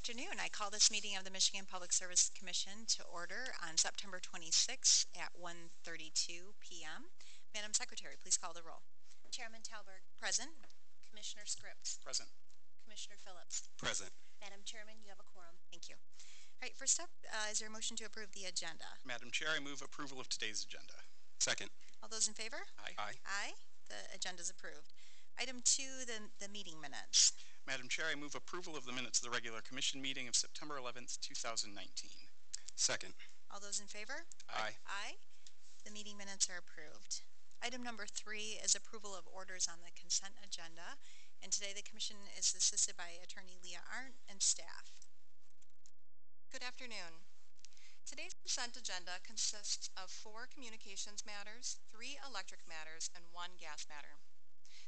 afternoon. I call this meeting of the Michigan Public Service Commission to order on September 26th at 1:32 p.m. Madam Secretary, please call the roll. Chairman Talberg. Present. Commissioner Scripps. Present. Commissioner Phillips. Present. Madam Chairman, you have a quorum. Thank you. All right, first up, is there a motion to approve the agenda? Madam Chair, I move approval of today's agenda. Second. All those in favor? Aye. Aye. Aye. The agenda is approved. Item 2, the meeting minutes. Madam Chair, I move approval of the minutes of the regular commission meeting of September 11th, 2019. Second. All those in favor? Aye. Aye. The meeting minutes are approved. Item number 3 is approval of orders on the consent agenda. And today the commission is assisted by Attorney Leah Arndt and staff. Good afternoon. Today's consent agenda consists of 4 communications matters, 3 electric matters, and 1 gas matter.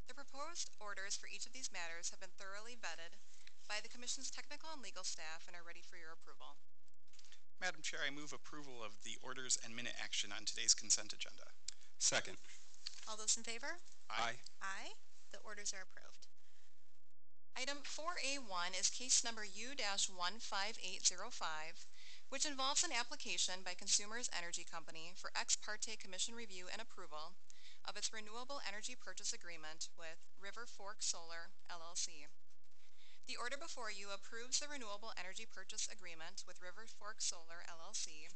The proposed orders for each of these matters have been thoroughly vetted by the Commission's technical and legal staff and are ready for your approval. Madam Chair, I move approval of the orders and minute action on today's consent agenda. Second. All those in favor? Aye. Aye. The orders are approved. Item 4A1 is case number U-15805, which involves an application by Consumers Energy Company for ex parte commission review and approval of its renewable energy purchase agreement with River Fork Solar, LLC. The order before you approves the renewable energy purchase agreement with River Fork Solar, LLC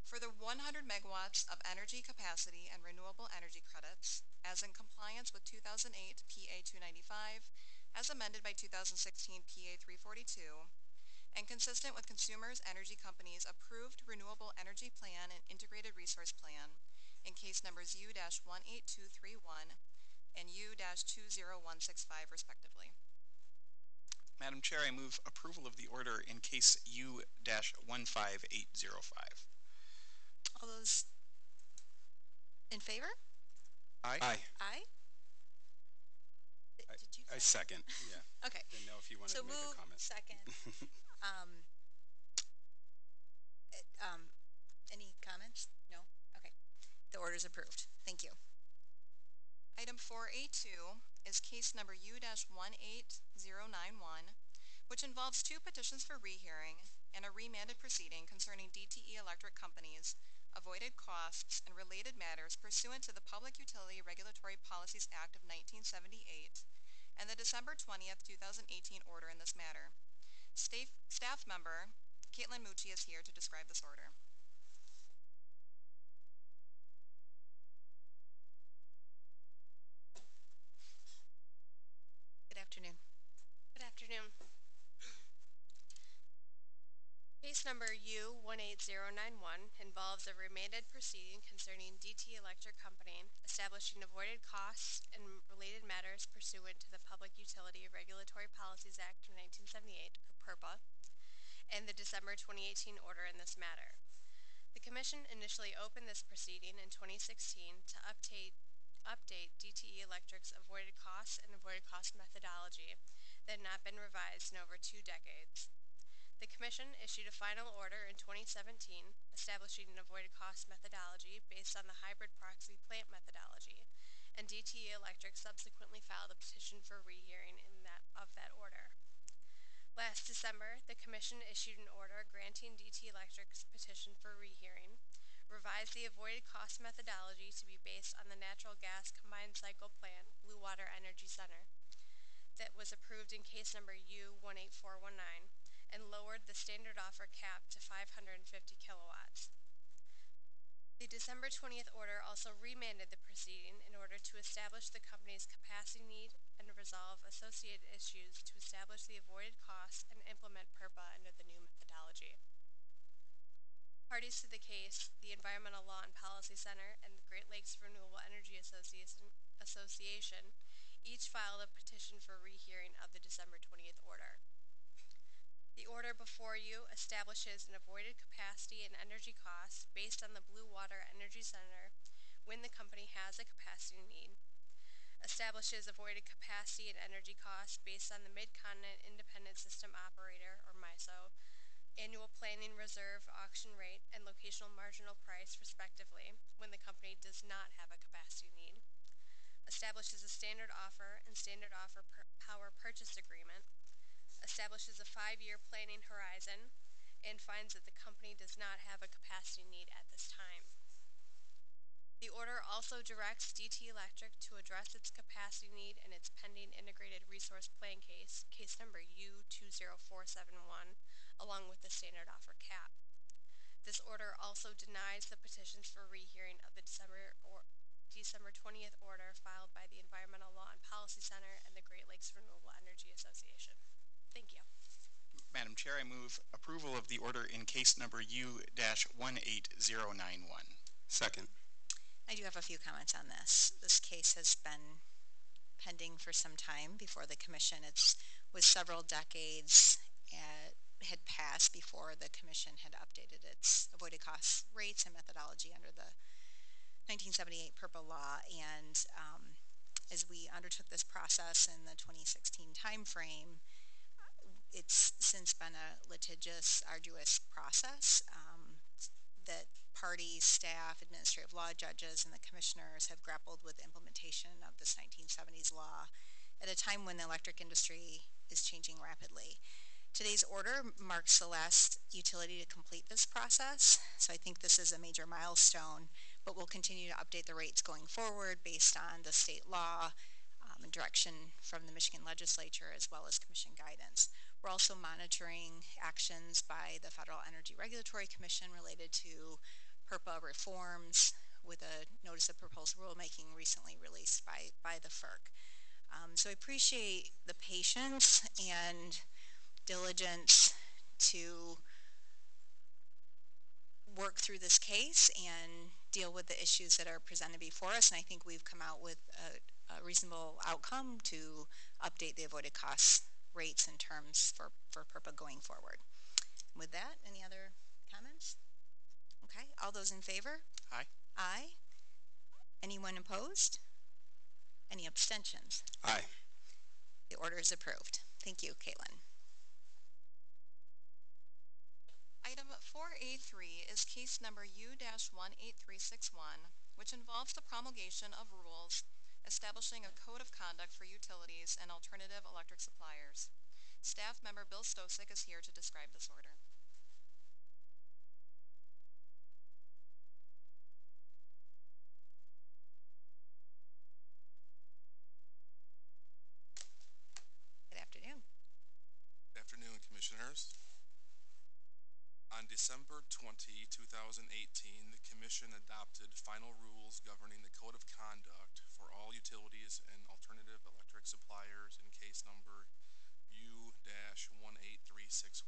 for the 100 megawatts of energy capacity and renewable energy credits as in compliance with 2008 PA 295 as amended by 2016 PA 342 and consistent with Consumers Energy Company's approved renewable energy plan and integrated resource plan in case numbers U-18231 and U-20165 respectively. Madam Chair, I move approval of the order in case U-15805. All those in favor? Aye. Aye. Aye. Did you I second. Yeah. Okay. Didn't know if you wanted So to make move a comment. second. Any comments? No? Okay. The order is approved. Thank you. Item 4A2 is case number U-18091, which involves 2 petitions for rehearing and a remanded proceeding concerning DTE Electric Company's avoided costs and related matters pursuant to the Public Utility Regulatory Policies Act of 1978 and the December 20th, 2018 order in this matter. Staff member Caitlin Mucci is here to describe this order. Good afternoon. Good afternoon. Case number U-18091 involves a remanded proceeding concerning DT Electric Company establishing avoided costs and related matters pursuant to the Public Utility Regulatory Policies Act of 1978, or PURPA, and the December 2018 order in this matter. The Commission initially opened this proceeding in 2016 to update DTE Electric's avoided costs and avoided cost methodology that had not been revised in over 2 decades. The Commission issued a final order in 2017 establishing an avoided cost methodology based on the hybrid proxy plant methodology, and DTE Electric subsequently filed a petition for rehearing of that order. Last December, the Commission issued an order granting DTE Electric's petition for rehearing, revised the avoided cost methodology to be based on the natural gas combined cycle plant Blue Water Energy Center that was approved in case number U-18419, and lowered the standard offer cap to 550 kilowatts. The December 20th order also remanded the proceeding in order to establish the company's capacity need and resolve associated issues to establish the avoided costs and implement PURPA under the new methodology. Parties to the case, the Environmental Law and Policy Center and the Great Lakes Renewable Energy Association each filed a petition for rehearing of the December 20th order. The order before you establishes an avoided capacity and energy costs based on the Blue Water Energy Center when the company has a capacity need, establishes avoided capacity and energy costs based on the Mid-Continent Independent System Operator, or MISO, annual planning reserve auction rate and locational marginal price, respectively, when the company does not have a capacity need, establishes a standard offer and standard offer power purchase agreement, establishes establishes a 5-year planning horizon, and finds that the company does not have a capacity need at this time. The order also directs DT Electric to address its capacity need in its pending Integrated Resource Plan case, case number U20471, along with the standard offer cap. This order also denies the petitions for rehearing of the December 20th order filed by the Environmental Law and Policy Center and the Great Lakes Renewable Energy Association. Thank you. Madam Chair, I move approval of the order in case number U-18091. Second. I do have a few comments on this. This case has been pending for some time before the commission. It was several decades had passed before the commission had updated its avoided cost rates and methodology under the 1978 PURPA law. And as we undertook this process in the 2016 timeframe, it's since been a litigious, arduous process that parties, staff, administrative law judges, and the commissioners have grappled with the implementation of this 1970s law at a time when the electric industry is changing rapidly. Today's order marks the last utility to complete this process, so I think this is a major milestone, but we'll continue to update the rates going forward based on the state law and direction from the Michigan legislature as well as commission guidance. We're also monitoring actions by the Federal Energy Regulatory Commission related to PURPA reforms with a notice of proposed rulemaking recently released by the FERC. So I appreciate the patience and diligence to work through this case and deal with the issues that are presented before us, and I think we've come out with a reasonable outcome to update the avoided costs rates and terms for PURPA going forward. With that, any other comments? Okay, all those in favor? Aye. Aye. Anyone opposed? Any abstentions? Aye. The order is approved. Thank you, Caitlin. Item 4A3 is case number U-18361, which involves the promulgation of rules establishing a code of conduct for utilities and alternative electric suppliers. Staff member Bill Stosick is here to describe this order. Good afternoon. Good afternoon, Commissioners. On December 20, 2018, the Commission adopted final rules governing the Code of Conduct for all utilities and alternative electric suppliers in case number U-18361.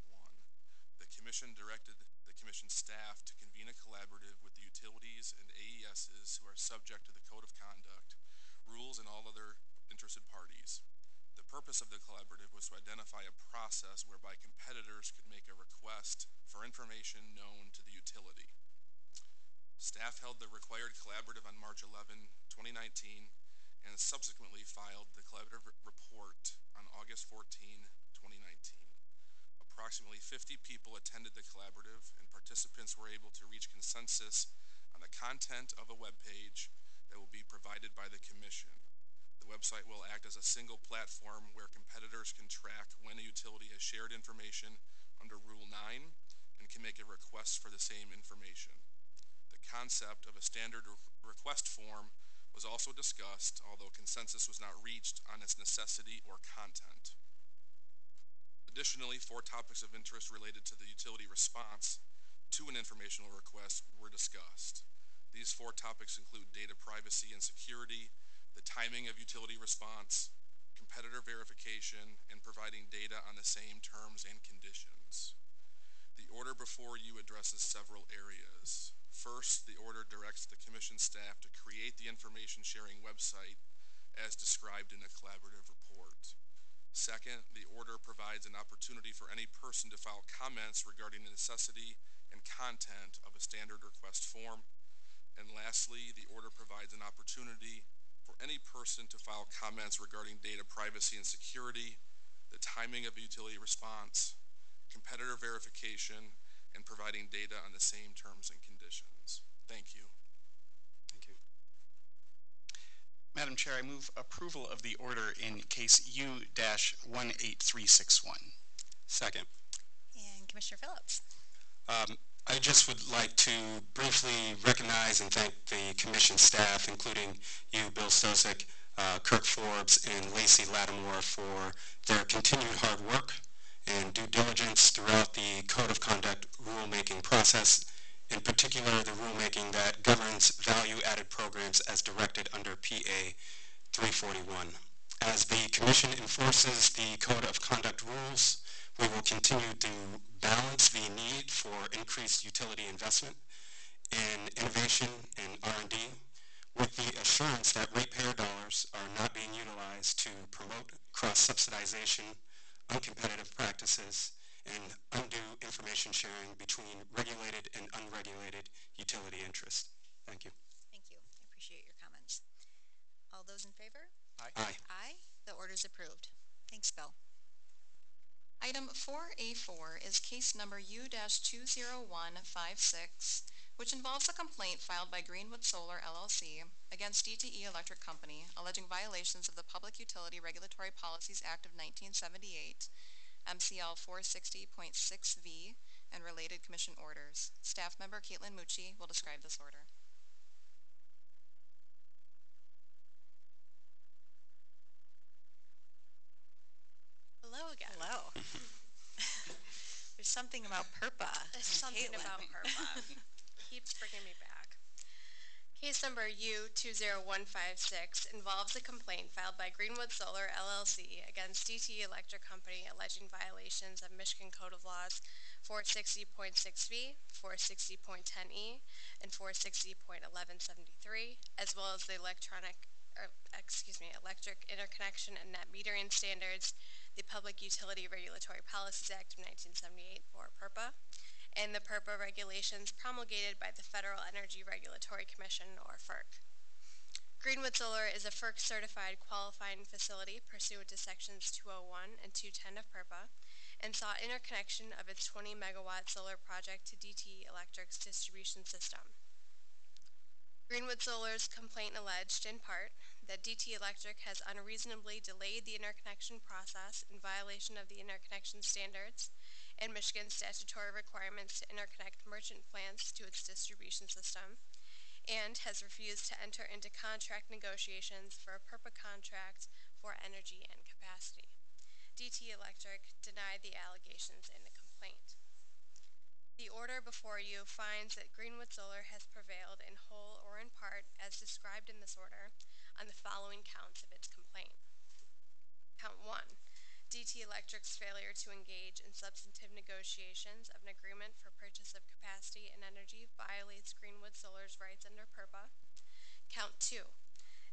The Commission directed the Commission staff to convene a collaborative with the utilities and AESs who are subject to the Code of Conduct, rules, and all other interested parties. The purpose of the collaborative was to identify a process whereby competitors could make a request for information known to the utility. Staff held the required collaborative on March 11, 2019, and subsequently filed the collaborative report on August 14, 2019. Approximately 50 people attended the collaborative, and participants were able to reach consensus on the content of a web page that will be provided by the Commission. The website will act as a single platform where competitors can track when a utility has shared information under Rule 9 and can make a request for the same information. The concept of a standard request form was also discussed, although consensus was not reached on its necessity or content. Additionally, 4 topics of interest related to the utility response to an informational request were discussed. These 4 topics include data privacy and security, the timing of utility response, competitor verification, and providing data on the same terms and conditions. The order before you addresses several areas. First, the order directs the Commission staff to create the information sharing website as described in the collaborative report. Second, the order provides an opportunity for any person to file comments regarding the necessity and content of a standard request form. And lastly, the order provides an opportunity for any person to file comments regarding data privacy and security, the timing of utility response, competitor verification, and providing data on the same terms and conditions. Thank you. Thank you. Madam Chair, I move approval of the order in case U-18361. Second. And Commissioner Phillips. I just would like to briefly recognize and thank the commission staff, including you, Bill Stosick, Kirk Forbes, and Lacey Lattimore for their continued hard work and due diligence throughout the Code of Conduct rulemaking process, in particular the rulemaking that governs value-added programs as directed under PA 341. As the Commission enforces the Code of Conduct rules, we will continue to balance the need for increased utility investment in innovation and R&D with the assurance that ratepayer dollars are not being utilized to promote cross-subsidization, uncompetitive practices, and undue information sharing between regulated and unregulated utility interests. Thank you. Thank you. I appreciate your comments. All those in favor? Aye. Aye. The order is approved. Thanks, Bill. Item 4A4 is case number U-20156, which involves a complaint filed by Greenwood Solar LLC against DTE Electric Company, alleging violations of the Public Utility Regulatory Policies Act of 1978, MCL 460.6V, and related commission orders. Staff member Caitlin Mucci will describe this order. Hello again. Hello. There's something about PURPA. There's something Caitlin. about PURPA. Keeps bringing me back. Case number U-20156 involves a complaint filed by Greenwood Solar LLC against DTE Electric Company alleging violations of Michigan Code of Laws 460.6V, 460.10E, and 460.1173, as well as the electric interconnection and net metering standards, the Public Utility Regulatory Policies Act of 1978, or PURPA, and the PURPA regulations promulgated by the Federal Energy Regulatory Commission, or FERC. Greenwood Solar is a FERC-certified qualifying facility pursuant to Sections 201 and 210 of PURPA, and sought interconnection of its 20-megawatt solar project to DTE Electric's distribution system. Greenwood Solar's complaint alleged, in part, that DTE Electric has unreasonably delayed the interconnection process in violation of the interconnection standards and Michigan's statutory requirements to interconnect merchant plants to its distribution system, and has refused to enter into contract negotiations for a PURPA contract for energy and capacity. DTE Electric denied the allegations in the complaint. The order before you finds that Greenwood Solar has prevailed in whole or in part, as described in this order, on the following counts of its complaint. Count 1. DTE Electric's failure to engage in substantive negotiations of an agreement for purchase of capacity and energy violates Greenwood Solar's rights under PURPA. Count 2.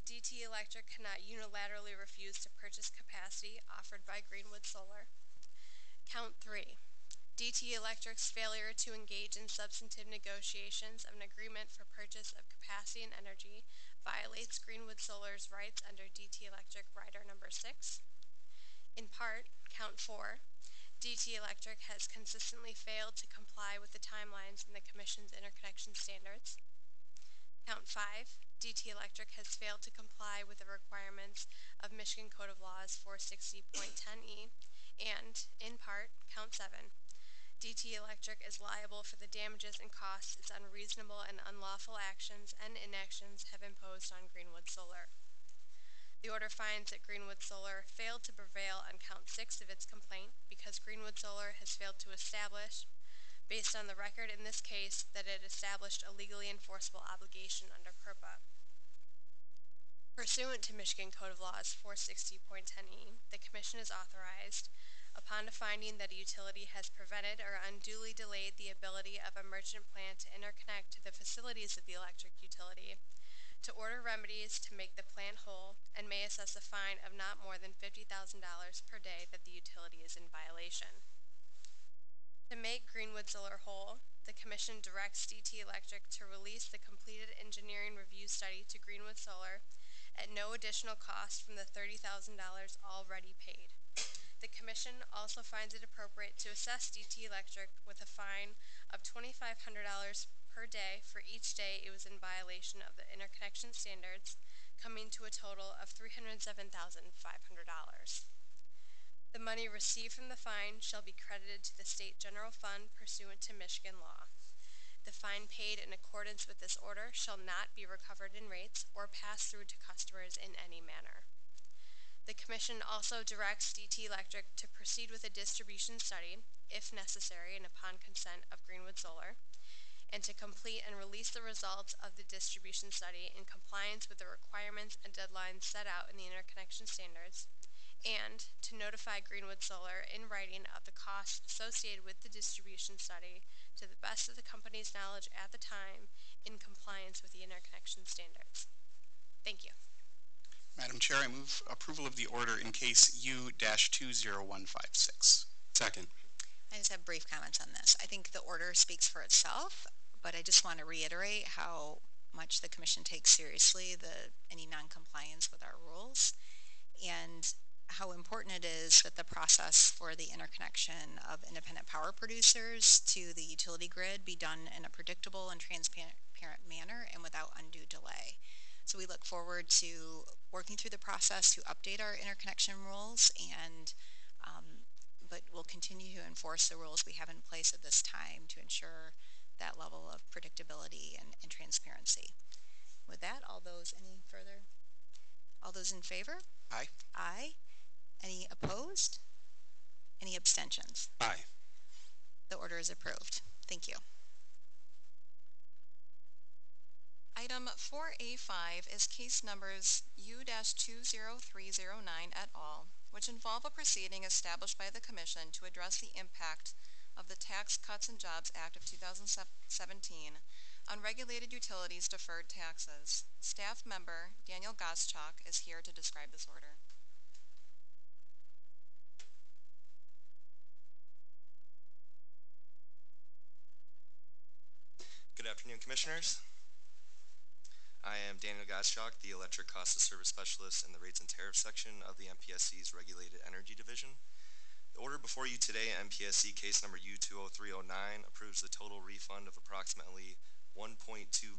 DTE Electric cannot unilaterally refuse to purchase capacity offered by Greenwood Solar. Count 3. DTE Electric's failure to engage in substantive negotiations of an agreement for purchase of capacity and energy violates Greenwood Solar's rights under DTE Electric Rider Number 6. In part, Count 4, DTE Electric has consistently failed to comply with the timelines in the Commission's interconnection standards. Count 5, DTE Electric has failed to comply with the requirements of Michigan Code of Laws 460.10E. And, in part, Count 7, DTE Electric is liable for the damages and costs its unreasonable and unlawful actions and inactions have imposed on Greenwood Solar. The order finds that Greenwood Solar failed to prevail on Count 6 of its complaint because Greenwood Solar has failed to establish, based on the record in this case, that it established a legally enforceable obligation under PURPA. Pursuant to Michigan Code of Laws 460.10E, the Commission is authorized, upon a finding that a utility has prevented or unduly delayed the ability of a merchant plant to interconnect to the facilities of the electric utility, to order remedies to make the plant whole, and may assess a fine of not more than $50,000 per day that the utility is in violation. To make Greenwood Solar whole, the Commission directs DTE Electric to release the completed engineering review study to Greenwood Solar at no additional cost from the $30,000 already paid. The Commission also finds it appropriate to assess DTE Electric with a fine of $2,500 per day for each day it was in violation of the interconnection standards, coming to a total of $307,500. The money received from the fine shall be credited to the state general fund pursuant to Michigan law. The fine paid in accordance with this order shall not be recovered in rates or passed through to customers in any manner. The Commission also directs DT Electric to proceed with a distribution study, if necessary and upon consent of Greenwood Solar, and to complete and release the results of the distribution study in compliance with the requirements and deadlines set out in the interconnection standards, and to notify Greenwood Solar in writing of the costs associated with the distribution study to the best of the company's knowledge at the time in compliance with the interconnection standards. Thank you. Madam Chair, I move approval of the order in case U-20156. Second. I just have brief comments on this. I think the order speaks for itself, but I just want to reiterate how much the Commission takes seriously any non-compliance with our rules, and how important it is that the process for the interconnection of independent power producers to the utility grid be done in a predictable and transparent manner and without undue delay. So we look forward to working through the process to update our interconnection rules, but we'll continue to enforce the rules we have in place at this time to ensure that level of predictability and transparency. With that, all those in favor? Aye. Aye. Any opposed? Any abstentions? Aye. The order is approved. Thank you. Item 4A5 is case numbers U-20309 et al., which involve a proceeding established by the Commission to address the impact of the Tax Cuts and Jobs Act of 2017 on regulated utilities' deferred taxes. Staff member Daniel Goschalk is here to describe this order. Good afternoon, Commissioners. I am Daniel Goschalk, the Electric Cost of Service Specialist in the Rates and Tariffs section of the MPSC's Regulated Energy Division. The order before you today, MPSC case number U-20309, approves the total refund of approximately $1.2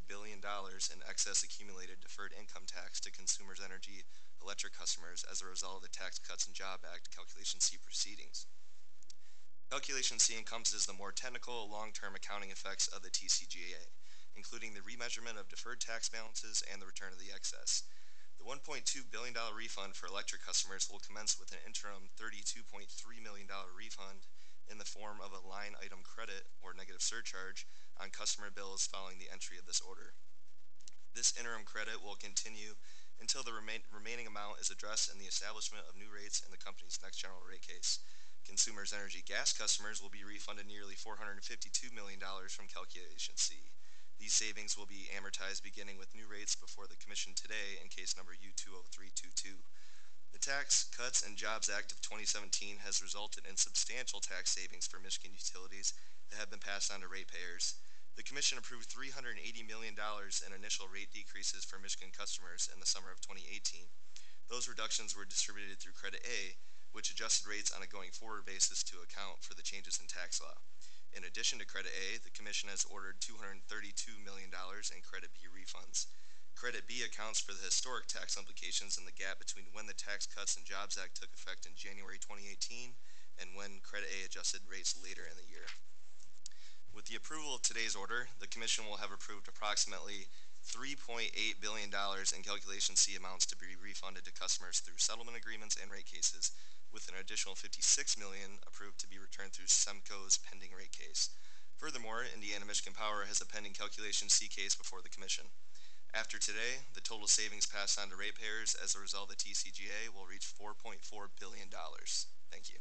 billion in excess accumulated deferred income tax to Consumers Energy electric customers as a result of the Tax Cuts and Jobs Act Calculation C proceedings. Calculation C encompasses the more technical, long-term accounting effects of the TCJA, including the remeasurement of deferred tax balances and the return of the excess. The $1.2 billion refund for electric customers will commence with an interim $32.3 million refund in the form of a line item credit or negative surcharge on customer bills following the entry of this order. This interim credit will continue until the remaining amount is addressed in the establishment of new rates in the company's next general rate case. Consumers Energy gas customers will be refunded nearly $452 million from Calculation C. These savings will be amortized beginning with new rates before the Commission today in case number U-20322. The Tax Cuts and Jobs Act of 2017 has resulted in substantial tax savings for Michigan utilities that have been passed on to ratepayers. The Commission approved $380 million in initial rate decreases for Michigan customers in the summer of 2018. Those reductions were distributed through Credit A, which adjusted rates on a going-forward basis to account for the changes in tax law. In addition to Credit A, the Commission has ordered $232 million in Credit B refunds. Credit B accounts for the historic tax implications in the gap between when the Tax Cuts and Jobs Act took effect in January 2018 and when Credit A adjusted rates later in the year. With the approval of today's order, the Commission will have approved approximately $3.8 billion in Calculation C amounts to be refunded to customers through settlement agreements and rate cases, with an additional $56 million approved to be returned through SEMCO's pending rate case. Furthermore, Indiana Michigan Power has a pending Calculation C case before the Commission. After today, the total savings passed on to ratepayers as a result of the TCJA will reach $4.4 billion. Thank you.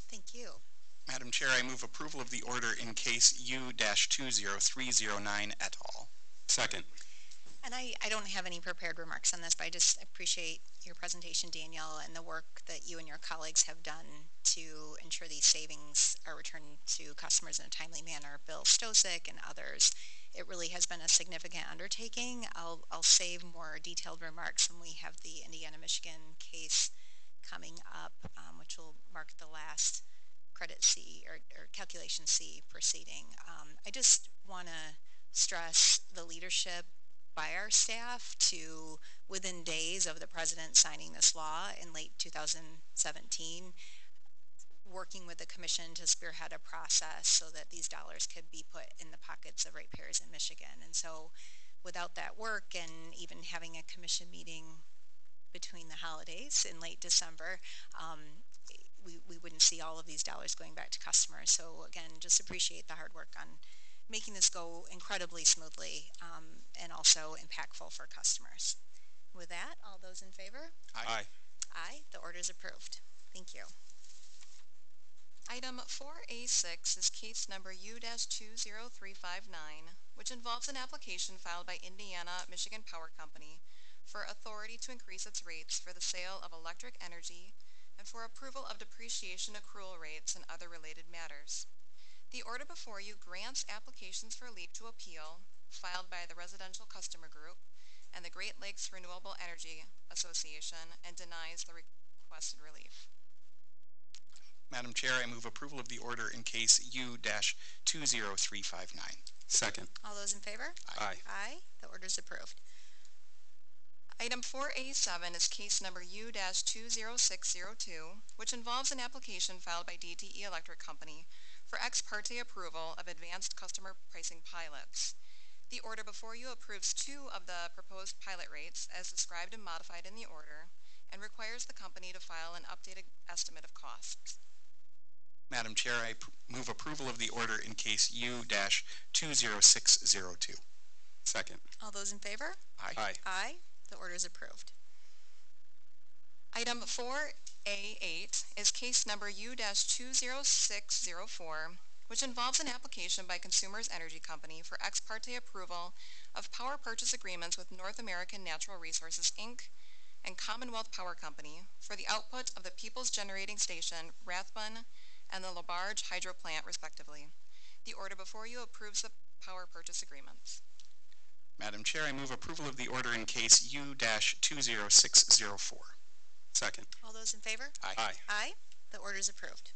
Thank you. Madam Chair, I move approval of the order in case U-20309 et al. Second. And I don't have any prepared remarks on this, but I just appreciate your presentation, Danielle, and the work that you and your colleagues have done to ensure these savings are returned to customers in a timely manner. Bill Stosick and others. It really has been a significant undertaking. I'll save more detailed remarks when we have the Indiana-Michigan case coming up, which will mark the last Credit C or Calculation C proceeding. I just want to stress the leadership by our staff to, within days of the president signing this law in late 2017, working with the commission to spearhead a process so that these dollars could be put in the pockets of ratepayers in Michigan. And so without that work and even having a commission meeting between the holidays in late December, we wouldn't see all of these dollars going back to customers. So again, just appreciate the hard work on making this go incredibly smoothly and also impactful for customers. With that, all those in favor? Aye. Aye. The order is approved. Thank you. Item 4A6 is case number U-20359, which involves an application filed by Indiana Michigan Power Company for authority to increase its rates for the sale of electric energy and for approval of depreciation accrual rates and other related matters. The order before you grants applications for leave to appeal filed by the Residential Customer Group and the Great Lakes Renewable Energy Association and denies the requested relief. Madam Chair, I move approval of the order in case U-20359. Second. All those in favor? Aye. Aye. The order is approved. Item 4A7 is case number U-20602, which involves an application filed by DTE Electric Company for ex parte approval of advanced customer pricing pilots. The order before you approves two of the proposed pilot rates as described and modified in the order and requires the company to file an updated estimate of costs. Madam Chair, I move approval of the order in case U-20602. Second. All those in favor? Aye. Aye. Aye. The order is approved. Item 4A8 is case number U-20604, which involves an application by Consumers Energy Company for ex parte approval of power purchase agreements with North American Natural Resources, Inc. and Commonwealth Power Company for the output of the Peoples Generating Station, Rathbun, and the LaBarge Hydro Plant, respectively. The order before you approves the power purchase agreements. Madam Chair, I move approval of the order in case U-20604. Second. All those in favor? Aye. Aye. Aye. The order is approved.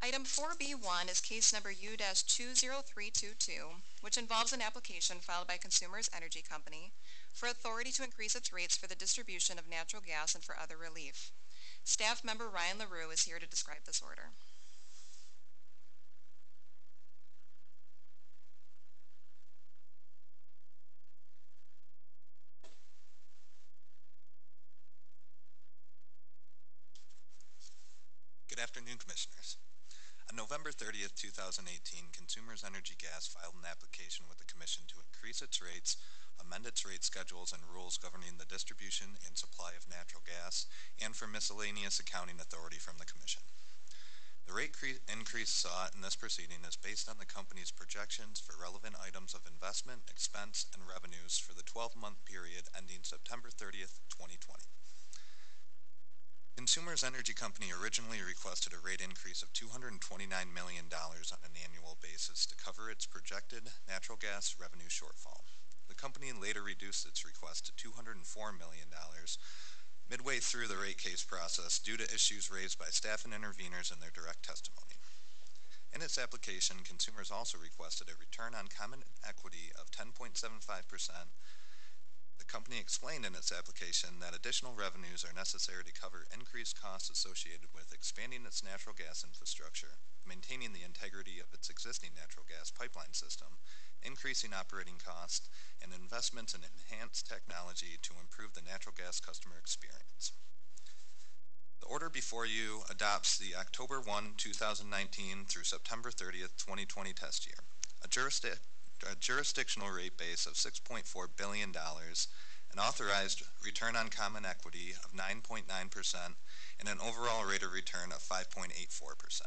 Item 4B1 is case number U-20322, which involves an application filed by Consumers Energy Company for authority to increase its rates for the distribution of natural gas and for other relief. Staff member Ryan LaRue is here to describe this order. Good afternoon, Commissioners. On November 30th, 2018, Consumers Energy Gas filed an application with the Commission to increase its rates, amend its rate schedules and rules governing the distribution and supply of natural gas, and for miscellaneous accounting authority from the Commission. The rate increase sought in this proceeding is based on the company's projections for relevant items of investment, expense, and revenues for the 12-month period ending September 30th, 2020. Consumers Energy Company originally requested a rate increase of $229 million on an annual basis to cover its projected natural gas revenue shortfall. The company later reduced its request to $204 million midway through the rate case process due to issues raised by staff and interveners in their direct testimony. In its application, Consumers also requested a return on common equity of 10.75%. The company explained in its application that additional revenues are necessary to cover increased costs associated with expanding its natural gas infrastructure, maintaining the integrity of its existing natural gas pipeline system, increasing operating costs, and investments in enhanced technology to improve the natural gas customer experience. The order before you adopts the October 1, 2019 through September 30th, 2020 test year, a jurisdictional rate base of $6.4 billion, an authorized return on common equity of 9.9%, and an overall rate of return of 5.84%.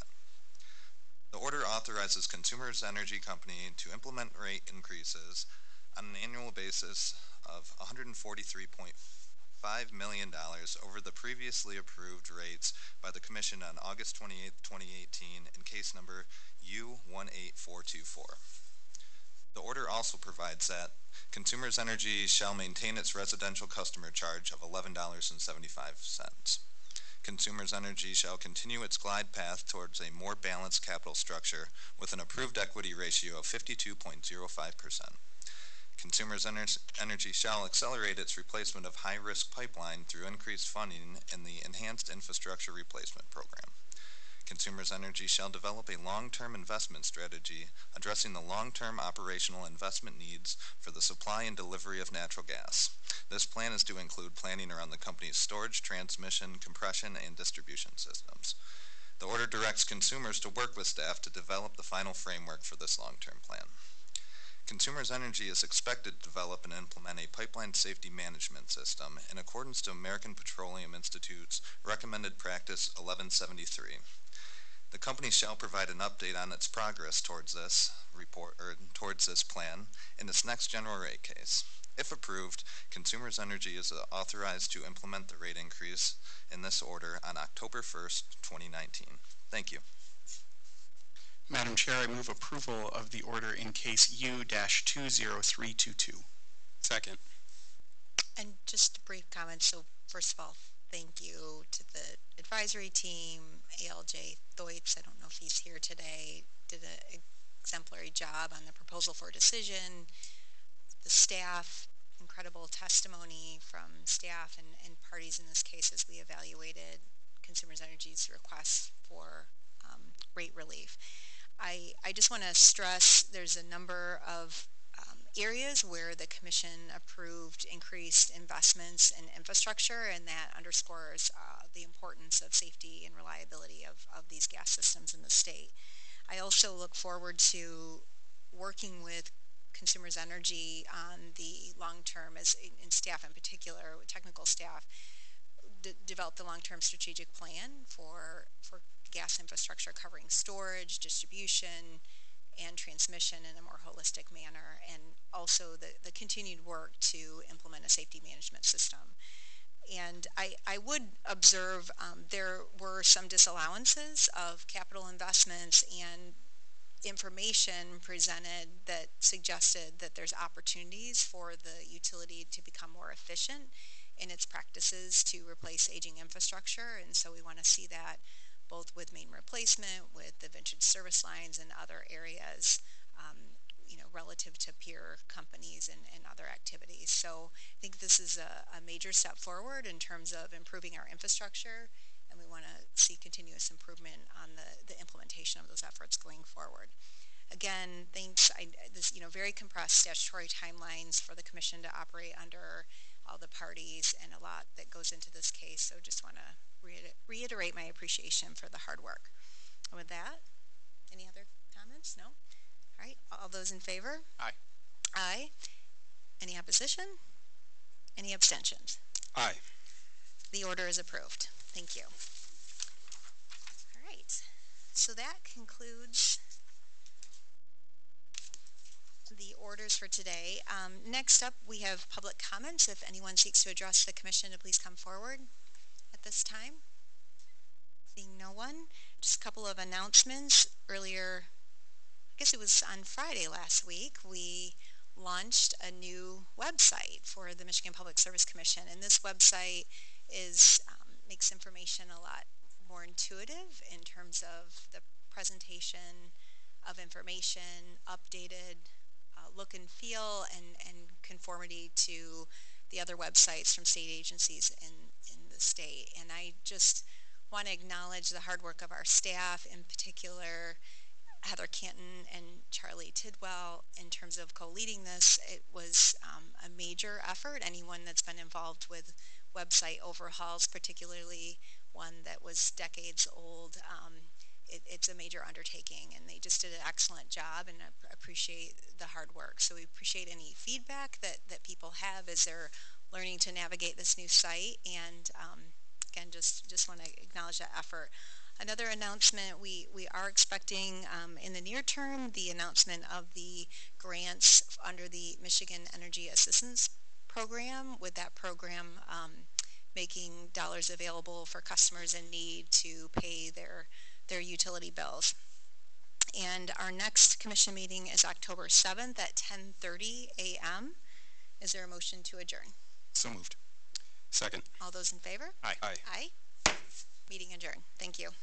The order authorizes Consumers Energy Company to implement rate increases on an annual basis of $143.5 million over the previously approved rates by the Commission on August 28, 2018 in case number U18424. The order also provides that Consumers Energy shall maintain its residential customer charge of $11.75. Consumers Energy shall continue its glide path towards a more balanced capital structure with an approved equity ratio of 52.05%. Consumers Energy shall accelerate its replacement of high-risk pipeline through increased funding in the Enhanced Infrastructure Replacement Program. Consumers Energy shall develop a long-term investment strategy addressing the long-term operational investment needs for the supply and delivery of natural gas. This plan is to include planning around the company's storage, transmission, compression, and distribution systems. The order directs consumers to work with staff to develop the final framework for this long-term plan. Consumers Energy is expected to develop and implement a pipeline safety management system in accordance to American Petroleum Institute's recommended practice 1173. The company shall provide an update on its progress towards this plan in its next general rate case. If approved, Consumers Energy is authorized to implement the rate increase in this order on October 1st, 2019. Thank you. Madam Chair, I move approval of the order in case U-20322. Second. And just a brief comment. So first of all, thank you to the advisory team, ALJ Thoits, I don't know if he's here today, did an exemplary job on the proposal for a decision. The staff, incredible testimony from staff and parties in this case as we evaluated Consumers Energy's request for rate relief. I just want to stress there's a number of areas where the Commission approved increased investments in infrastructure, and that underscores the importance of safety and reliability of these gas systems in the state. I also look forward to working with Consumers Energy on the long-term, as in staff in particular, technical staff, develop the long-term strategic plan for gas infrastructure covering storage, distribution, and transmission in a more holistic manner, and also the continued work to implement a safety management system. And I would observe there were some disallowances of capital investments and information presented that suggested that there's opportunities for the utility to become more efficient in its practices to replace aging infrastructure, and so we want to see that both with main replacement, with the vintage service lines and other areas, relative to peer companies and other activities. So I think this is a major step forward in terms of improving our infrastructure, and we want to see continuous improvement on the implementation of those efforts going forward. Again, thanks. Very compressed statutory timelines for the Commission to operate under, all the parties, and a lot that goes into this case. So just want to reiterate my appreciation for the hard work. And with that, any other comments? No? All right. All those in favor? Aye. Aye. Any opposition? Any abstentions? Aye. The order is approved. Thank you. All right. So that concludes the orders for today. Next up, we have public comments. If anyone seeks to address the Commission, to please come forward at this time. Seeing no one, just a couple of announcements. Earlier, I guess it was on Friday last week, we launched a new website for the Michigan Public Service Commission, and this website makes information a lot more intuitive in terms of the presentation of information, updated look and feel, and conformity to the other websites from state agencies in the state. And I just want to acknowledge the hard work of our staff, in particular Heather Canton and Charlie Tidwell, in terms of co-leading this. It was a major effort. Anyone that's been involved with website overhauls, particularly one that was decades old, it's a major undertaking, and they just did an excellent job, and I appreciate the hard work. So we appreciate any feedback that people have as they're learning to navigate this new site, and again, just want to acknowledge that effort. Another announcement, we are expecting in the near term the announcement of the grants under the Michigan Energy Assistance Program, with that program making dollars available for customers in need to pay their utility bills. And our next commission meeting is October 7th at 10:30 a.m. Is there a motion to adjourn? So moved. Second. All those in favor? Aye. Aye. Aye. Meeting adjourned. Thank you.